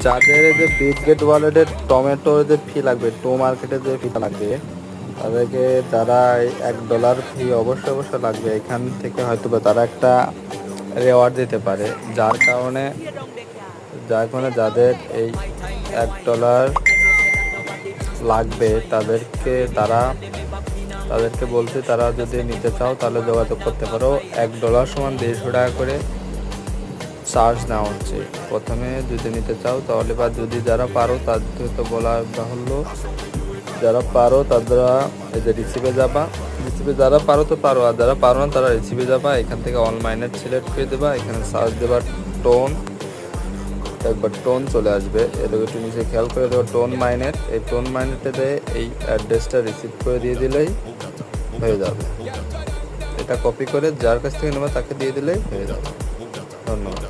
যাদের এই যে বিটগেট ওয়ালেটের টমেটোর যে ফি লাগবে, টো মার্কেটের যে ফিটা লাগবে, তাদেরকে যারা $1 ফি অবশ্যই অবশ্যই লাগবে, এখান থেকে হয়তো বা তারা একটা রেওয়ার্ড দিতে পারে, যার কারণে যাদের এই $1 লাগবে তাদেরকে বলছি, তারা যদি নিতে চাও তাহলে যোগাযোগ করতে পারো। $1 সমান $150 করে চার্জ নেওয়া হচ্ছে প্রথমে। যদি নিতে চাও তাহলে, বা যদি যারা পারো তাদের তো বলা বাহুল্য, যারা পারো তারা এই যে রিসিভে যাবা, রিসিভে যারা পারো তো পারো, আর যারা পারো না তারা রিসিভে যাবা, এখান থেকে অল মাইনেট সিলেক্ট করে দেবা, এখানে সার্চ দেবা টোন, একবার টোন চলে আসবে, এদিকে একটু নিচে খেয়াল করে দেবো টোন মাইনেট, এই টোন মাইনেটে দিয়ে এই অ্যাড্রেসটা রিসিভ করে দিয়ে দিলেই হয়ে যাবে। এটা কপি করে যার কাছ থেকে নেবা তাকে দিয়ে দিলেই হয়ে যাবে। ধন্যবাদ।